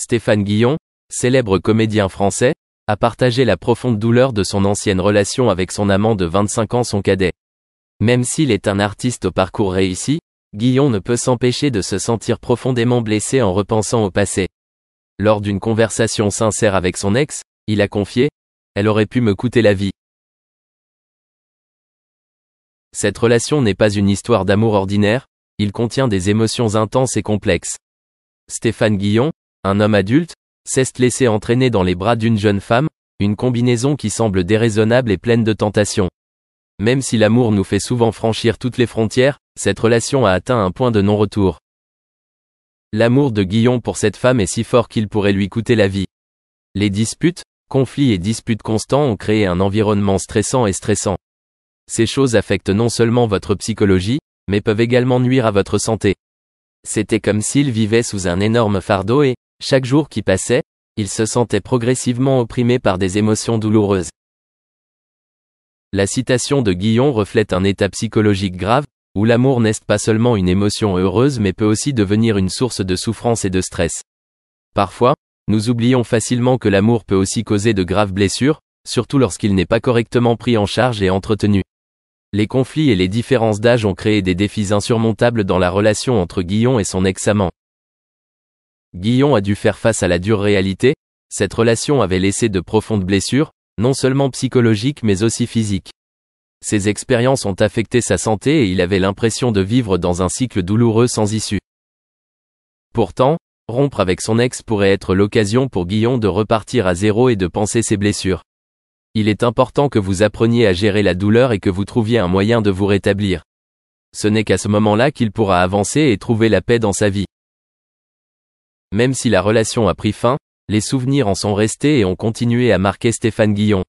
Stéphane Guillon, célèbre comédien français, a partagé la profonde douleur de son ancienne relation avec son amant de 25 ans, son cadet. Même s'il est un artiste au parcours réussi, Guillon ne peut s'empêcher de se sentir profondément blessé en repensant au passé. Lors d'une conversation sincère avec son ex, il a confié « Elle aurait pu me coûter la vie ». Cette relation n'est pas une histoire d'amour ordinaire, il contient des émotions intenses et complexes. Stéphane Guillon, un homme adulte, s'est laissé entraîner dans les bras d'une jeune femme, une combinaison qui semble déraisonnable et pleine de tentations. Même si l'amour nous fait souvent franchir toutes les frontières, cette relation a atteint un point de non-retour. L'amour de Guillon pour cette femme est si fort qu'il pourrait lui coûter la vie. Les disputes, conflits et disputes constants ont créé un environnement stressant et stressant. Ces choses affectent non seulement votre psychologie, mais peuvent également nuire à votre santé. C'était comme s'il vivait sous un énorme fardeau et, chaque jour qui passait, il se sentait progressivement opprimé par des émotions douloureuses. La citation de Guillon reflète un état psychologique grave, où l'amour n'est pas seulement une émotion heureuse mais peut aussi devenir une source de souffrance et de stress. Parfois, nous oublions facilement que l'amour peut aussi causer de graves blessures, surtout lorsqu'il n'est pas correctement pris en charge et entretenu. Les conflits et les différences d'âge ont créé des défis insurmontables dans la relation entre Guillon et son ex-amant. Guillon a dû faire face à la dure réalité, cette relation avait laissé de profondes blessures, non seulement psychologiques mais aussi physiques. Ces expériences ont affecté sa santé et il avait l'impression de vivre dans un cycle douloureux sans issue. Pourtant, rompre avec son ex pourrait être l'occasion pour Guillon de repartir à zéro et de panser ses blessures. Il est important que vous appreniez à gérer la douleur et que vous trouviez un moyen de vous rétablir. Ce n'est qu'à ce moment-là qu'il pourra avancer et trouver la paix dans sa vie. Même si la relation a pris fin, les souvenirs en sont restés et ont continué à marquer Stéphane Guillon.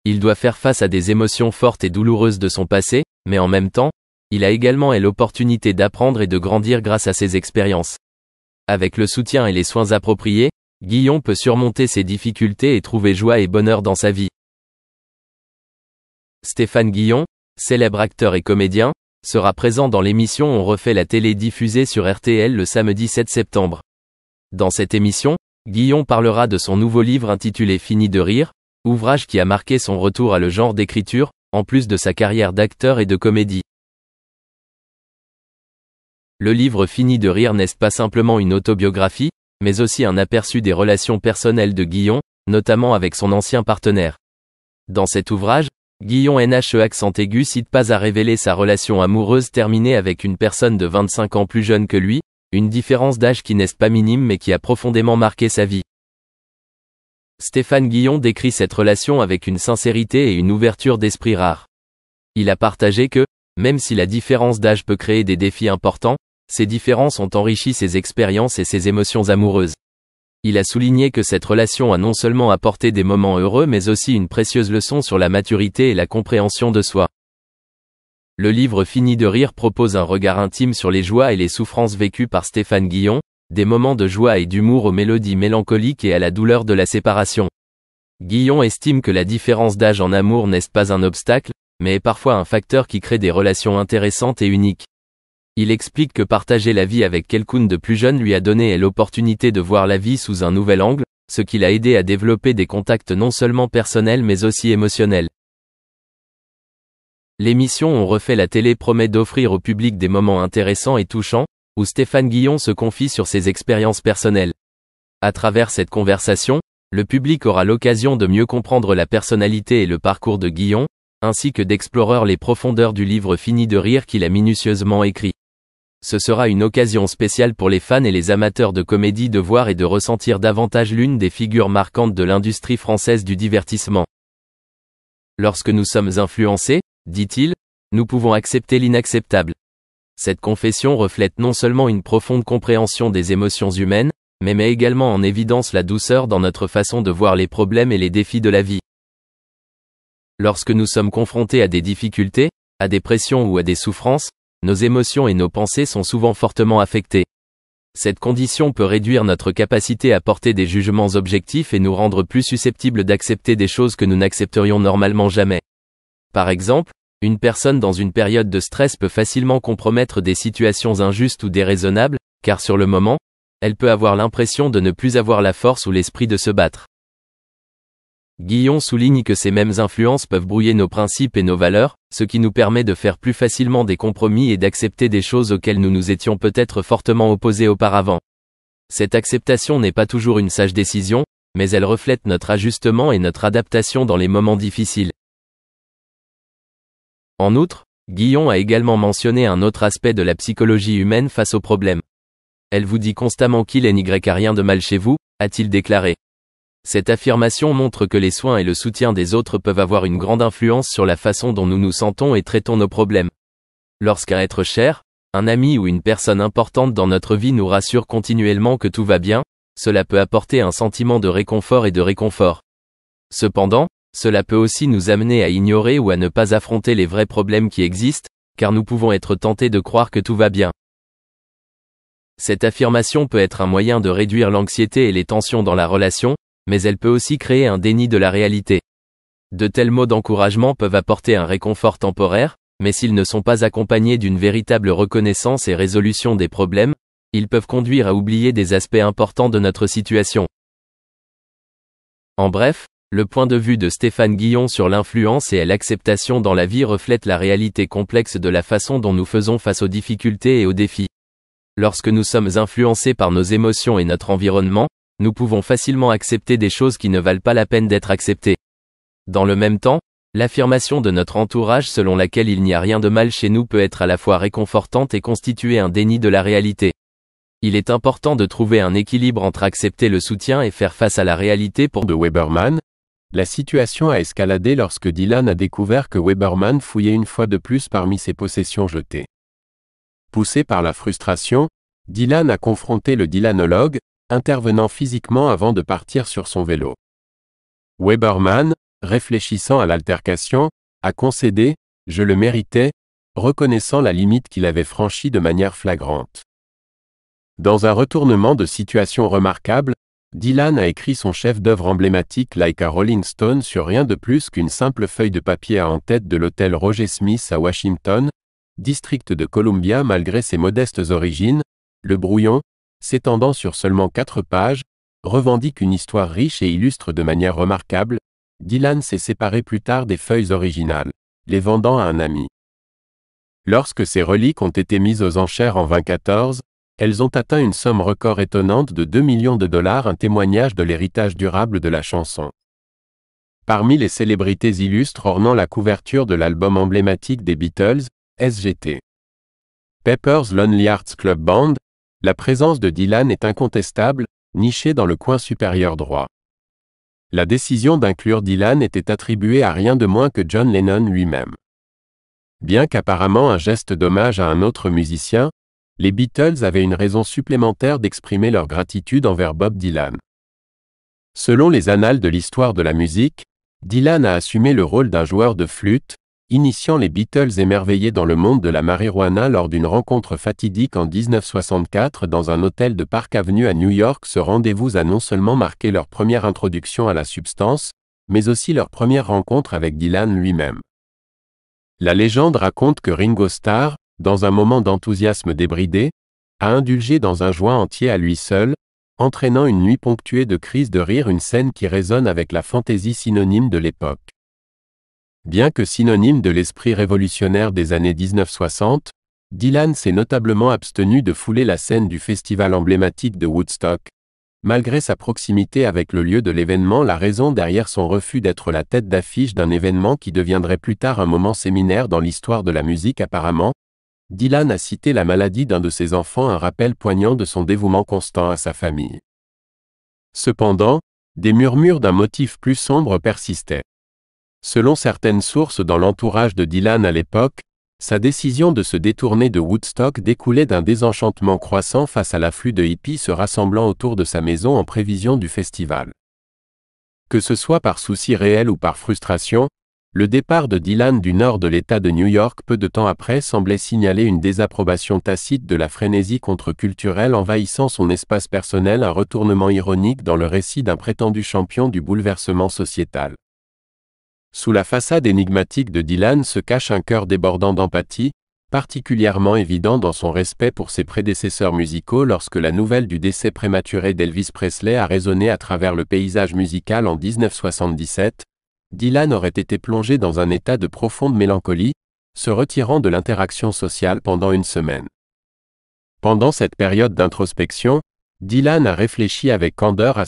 Il doit faire face à des émotions fortes et douloureuses de son passé, mais en même temps, il a également l'opportunité d'apprendre et de grandir grâce à ses expériences. Avec le soutien et les soins appropriés, Guillon peut surmonter ses difficultés et trouver joie et bonheur dans sa vie. Stéphane Guillon, célèbre acteur et comédien, sera présent dans l'émission On refait la télé diffusée sur RTL le samedi 7 septembre. Dans cette émission, Guillon parlera de son nouveau livre intitulé Fini de rire, ouvrage qui a marqué son retour à le genre d'écriture, en plus de sa carrière d'acteur et de comédie. Le livre Fini de rire n'est pas simplement une autobiographie, mais aussi un aperçu des relations personnelles de Guillon, notamment avec son ancien partenaire. Dans cet ouvrage, Guillon n'hésite cite pas à révéler sa relation amoureuse terminée avec une personne de 25 ans plus jeune que lui, une différence d'âge qui n'est pas minime mais qui a profondément marqué sa vie. Stéphane Guillon décrit cette relation avec une sincérité et une ouverture d'esprit rare. Il a partagé que, même si la différence d'âge peut créer des défis importants, ces différences ont enrichi ses expériences et ses émotions amoureuses. Il a souligné que cette relation a non seulement apporté des moments heureux mais aussi une précieuse leçon sur la maturité et la compréhension de soi. Le livre Fini de rire propose un regard intime sur les joies et les souffrances vécues par Stéphane Guillon, des moments de joie et d'humour aux mélodies mélancoliques et à la douleur de la séparation. Guillon estime que la différence d'âge en amour n'est pas un obstacle, mais est parfois un facteur qui crée des relations intéressantes et uniques. Il explique que partager la vie avec quelqu'un de plus jeune lui a donné l'opportunité de voir la vie sous un nouvel angle, ce qui l'a aidé à développer des contacts non seulement personnels mais aussi émotionnels. L'émission On refait la télé promet d'offrir au public des moments intéressants et touchants, où Stéphane Guillon se confie sur ses expériences personnelles. À travers cette conversation, le public aura l'occasion de mieux comprendre la personnalité et le parcours de Guillon, ainsi que d'explorer les profondeurs du livre Fini de rire qu'il a minutieusement écrit. Ce sera une occasion spéciale pour les fans et les amateurs de comédie de voir et de ressentir davantage l'une des figures marquantes de l'industrie française du divertissement. Lorsque nous sommes influencés, dit-il, nous pouvons accepter l'inacceptable. Cette confession reflète non seulement une profonde compréhension des émotions humaines, mais met également en évidence la douceur dans notre façon de voir les problèmes et les défis de la vie. Lorsque nous sommes confrontés à des difficultés, à des pressions ou à des souffrances, nos émotions et nos pensées sont souvent fortement affectées. Cette condition peut réduire notre capacité à porter des jugements objectifs et nous rendre plus susceptibles d'accepter des choses que nous n'accepterions normalement jamais. Par exemple, une personne dans une période de stress peut facilement compromettre des situations injustes ou déraisonnables, car sur le moment, elle peut avoir l'impression de ne plus avoir la force ou l'esprit de se battre. Guillon souligne que ces mêmes influences peuvent brouiller nos principes et nos valeurs, ce qui nous permet de faire plus facilement des compromis et d'accepter des choses auxquelles nous nous étions peut-être fortement opposés auparavant. Cette acceptation n'est pas toujours une sage décision, mais elle reflète notre ajustement et notre adaptation dans les moments difficiles. En outre, Guillon a également mentionné un autre aspect de la psychologie humaine face aux problèmes. Elle vous dit constamment qu'il n'y a rien de mal chez vous, a-t-il déclaré. Cette affirmation montre que les soins et le soutien des autres peuvent avoir une grande influence sur la façon dont nous nous sentons et traitons nos problèmes. Lorsqu'un être cher, un ami ou une personne importante dans notre vie nous rassure continuellement que tout va bien, cela peut apporter un sentiment de réconfort et de réconfort. Cependant, cela peut aussi nous amener à ignorer ou à ne pas affronter les vrais problèmes qui existent, car nous pouvons être tentés de croire que tout va bien. Cette affirmation peut être un moyen de réduire l'anxiété et les tensions dans la relation, mais elle peut aussi créer un déni de la réalité. De tels mots d'encouragement peuvent apporter un réconfort temporaire, mais s'ils ne sont pas accompagnés d'une véritable reconnaissance et résolution des problèmes, ils peuvent conduire à oublier des aspects importants de notre situation. En bref, le point de vue de Stéphane Guillon sur l'influence et l'acceptation dans la vie reflète la réalité complexe de la façon dont nous faisons face aux difficultés et aux défis. Lorsque nous sommes influencés par nos émotions et notre environnement, nous pouvons facilement accepter des choses qui ne valent pas la peine d'être acceptées. Dans le même temps, l'affirmation de notre entourage selon laquelle il n'y a rien de mal chez nous peut être à la fois réconfortante et constituer un déni de la réalité. Il est important de trouver un équilibre entre accepter le soutien et faire face à la réalité pour de Weberman. La situation a escaladé lorsque Dylan a découvert que Weberman fouillait une fois de plus parmi ses possessions jetées. Poussé par la frustration, Dylan a confronté le dylanologue, intervenant physiquement avant de partir sur son vélo. Weberman, réfléchissant à l'altercation, a concédé « je le méritais », reconnaissant la limite qu'il avait franchie de manière flagrante. Dans un retournement de situation remarquable, Dylan a écrit son chef-d'œuvre emblématique Like a Rolling Stone sur rien de plus qu'une simple feuille de papier à en-tête de l'hôtel Roger Smith à Washington, district de Columbia. Malgré ses modestes origines, le brouillon, s'étendant sur seulement 4 pages, revendique une histoire riche et illustre de manière remarquable. Dylan s'est séparé plus tard des feuilles originales, les vendant à un ami. Lorsque ces reliques ont été mises aux enchères en 2014, elles ont atteint une somme record étonnante de 2 millions de dollars, un témoignage de l'héritage durable de la chanson. Parmi les célébrités illustres ornant la couverture de l'album emblématique des Beatles, Sgt. Pepper's Lonely Hearts Club Band, la présence de Dylan est incontestable, niché dans le coin supérieur droit. La décision d'inclure Dylan était attribuée à rien de moins que John Lennon lui-même. Bien qu'apparemment un geste d'hommage à un autre musicien, les Beatles avaient une raison supplémentaire d'exprimer leur gratitude envers Bob Dylan. Selon les annales de l'histoire de la musique, Dylan a assumé le rôle d'un joueur de flûte, initiant les Beatles émerveillés dans le monde de la marijuana lors d'une rencontre fatidique en 1964 dans un hôtel de Park Avenue à New York. Ce rendez-vous a non seulement marqué leur première introduction à la substance, mais aussi leur première rencontre avec Dylan lui-même. La légende raconte que Ringo Starr, dans un moment d'enthousiasme débridé, a indulgé dans un joint entier à lui seul, entraînant une nuit ponctuée de crises de rire, une scène qui résonne avec la fantaisie synonyme de l'époque. Bien que synonyme de l'esprit révolutionnaire des années 1960, Dylan s'est notablement abstenu de fouler la scène du festival emblématique de Woodstock. Malgré sa proximité avec le lieu de l'événement, la raison derrière son refus d'être la tête d'affiche d'un événement qui deviendrait plus tard un moment séminaire dans l'histoire de la musique apparemment, Dylan a cité la maladie d'un de ses enfants, un rappel poignant de son dévouement constant à sa famille. Cependant, des murmures d'un motif plus sombre persistaient. Selon certaines sources dans l'entourage de Dylan à l'époque, sa décision de se détourner de Woodstock découlait d'un désenchantement croissant face à l'afflux de hippies se rassemblant autour de sa maison en prévision du festival. Que ce soit par souci réel ou par frustration, le départ de Dylan du nord de l'État de New York peu de temps après semblait signaler une désapprobation tacite de la frénésie contre-culturelle envahissant son espace personnel, un retournement ironique dans le récit d'un prétendu champion du bouleversement sociétal. Sous la façade énigmatique de Dylan se cache un cœur débordant d'empathie, particulièrement évident dans son respect pour ses prédécesseurs musicaux lorsque la nouvelle du décès prématuré d'Elvis Presley a résonné à travers le paysage musical en 1977, Dylan aurait été plongé dans un état de profonde mélancolie, se retirant de l'interaction sociale pendant une semaine. Pendant cette période d'introspection, Dylan a réfléchi avec candeur à